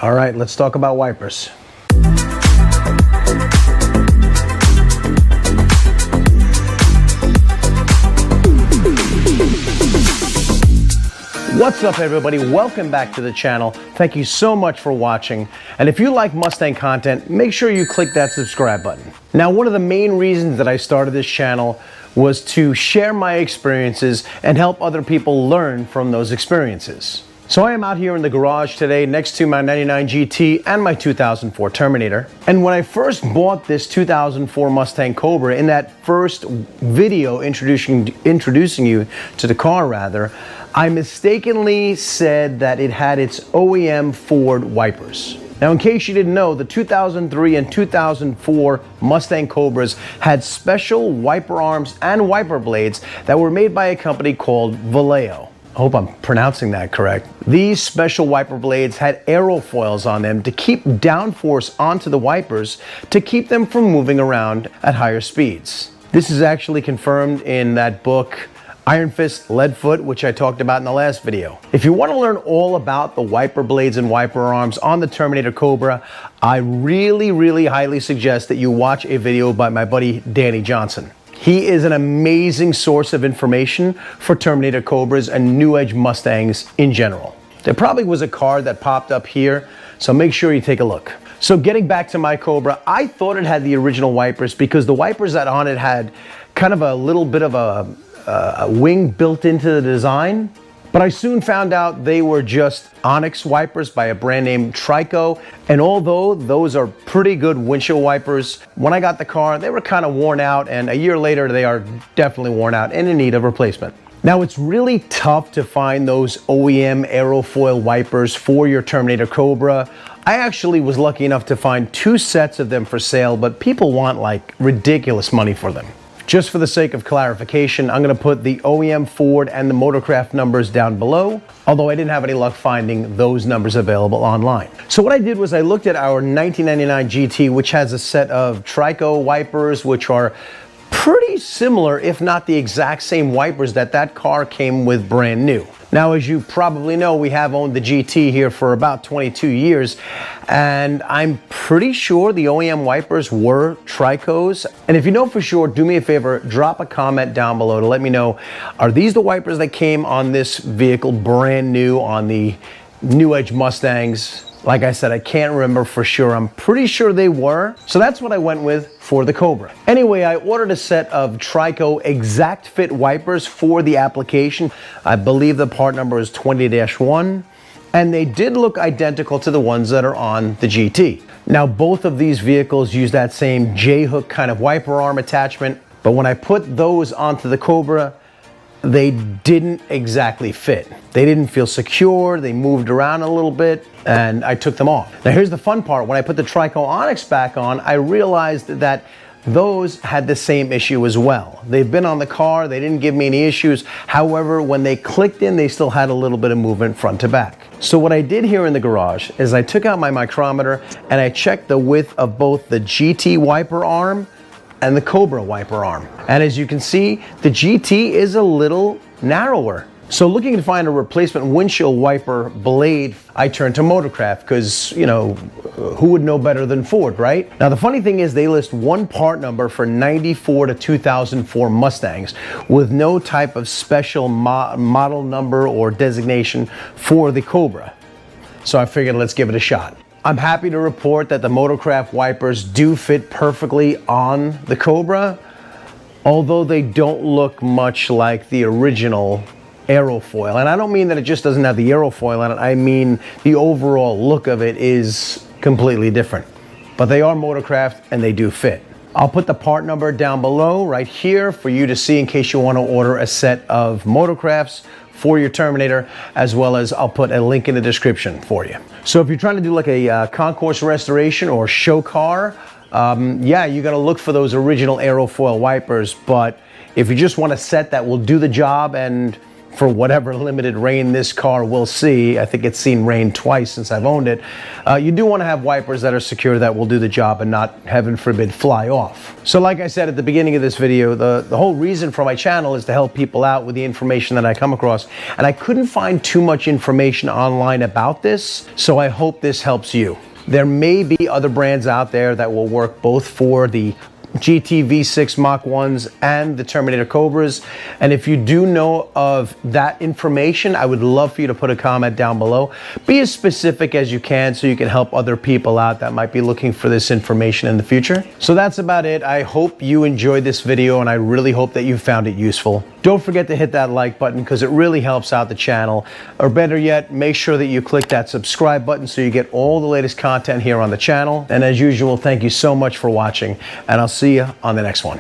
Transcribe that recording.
All right, let's talk about wipers. What's up, everybody? Welcome back to the channel. Thank you so much for watching. And if you like Mustang content, make sure you click that subscribe button. Now, one of the main reasons that I started this channel was to share my experiences and help other people learn from those experiences. So I am out here in the garage today next to my 99 GT and my 2004 Terminator. And when I first bought this 2004 Mustang Cobra, in that first video introducing you to the car rather, I mistakenly said that it had its Oem Ford wipers. Now, in case you didn't know, the 2003 and 2004 Mustang Cobras had special wiper arms and wiper blades that were made by a company called Vallejo. I hope I'm pronouncing that correct. These special wiper blades had aerofoils on them to keep downforce onto the wipers to keep them from moving around at higher speeds. This is actually confirmed in that book, Iron Fist, Lead Foot, which I talked about in the last video. If you want to learn all about the wiper blades and wiper arms on the Terminator Cobra, I really highly suggest that you watch a video by my buddy Danny Johnson. He is an amazing source of information for Terminator Cobras and New Edge Mustangs in general. There probably was a car that popped up here, so make sure you take a look. So getting back to my Cobra, I thought it had the original wipers because the wipers that on it had kind of a little bit of a wing built into the design. But I soon found out they were just Onyx wipers by a brand named Trico. And although those are pretty good windshield wipers, when I got the car, they were kind of worn out, and a year later, they are definitely worn out and in need of replacement. Now, it's really tough to find those Oem Aerofoil Wipers for your Terminator Cobra. I actually was lucky enough to find 2 sets of them for sale, but people want like ridiculous money for them. Just for the sake of clarification, I'm going to put the Oem Ford and the Motorcraft numbers down below, although I didn't have any luck finding those numbers available online. So what I did was I looked at our 1999 GT, which has a set of Trico wipers, which are pretty similar, if not the exact same wipers that car came with brand new. Now, as you probably know, we have owned the GT here for about 22 years, and I'm pretty sure the Oem wipers were Tricos. And if you know for sure, do me a favor, drop a comment down below to let me know, are these the wipers that came on this vehicle brand new on the New Edge Mustangs? Like I said, I can't remember for sure. I'm pretty sure they were. So that's what I went with for the Cobra. Anyway, I ordered a set of Trico exact fit wipers for the application. I believe the part number is 20-1, and they did look identical to the ones that are on the GT. Now, both of these vehicles use that same J-hook kind of wiper arm attachment, but when I put those onto the Cobra, they didn't exactly fit. They didn't feel secure, they moved around a little bit, and I took them off. Now here's the fun part. When I put the Trico Onyx back on, I realized that those had the same issue as well. They've been on the car, they didn't give me any issues. However, when they clicked in, they still had a little bit of movement front to back. So what I did here in the garage is I took out my micrometer and I checked the width of both the GT wiper arm and the Cobra wiper arm. And as you can see, the GT is a little narrower. So looking to find a replacement windshield wiper blade, I turned to Motorcraft because, you know, who would know better than Ford, right? Now the funny thing is they list one part number for 94 to 2004 Mustangs with no type of special model number or designation for the Cobra. So I figured let's give it a shot. I'm happy to report that the Motorcraft wipers do fit perfectly on the Cobra, although they don't look much like the original aerofoil. And I don't mean that it just doesn't have the aerofoil on it, I mean the overall look of it is completely different. But they are Motorcraft and they do fit. I'll put the part number down below right here for you to see in case you want to order a set of Motorcrafts for your Terminator, as well as I'll put a link in the description for you. So if you're trying to do like a concourse restoration or show car, yeah, you got to look for those original aerofoil wipers. But if you just want a set that will do the job and for whatever limited rain this car will see. I think it's seen rain twice since I've owned it. You do want to have wipers that are secure, that will do the job and not, heaven forbid, fly off. So like I said at the beginning of this video, the whole reason for my channel is to help people out with the information that I come across. And I couldn't find too much information online about this, so I hope this helps you. There may be other brands out there that will work both for the GT V6 Mach 1s and the Terminator Cobras. And if you do know of that information, I would love for you to put a comment down below. Be as specific as you can so you can help other people out that might be looking for this information in the future. So that's about it. I hope you enjoyed this video, and I really hope that you found it useful. Don't forget to hit that like button because it really helps out the channel. Or better yet, make sure that you click that subscribe button so you get all the latest content here on the channel. And as usual, thank you so much for watching, and I'll see you on the next one.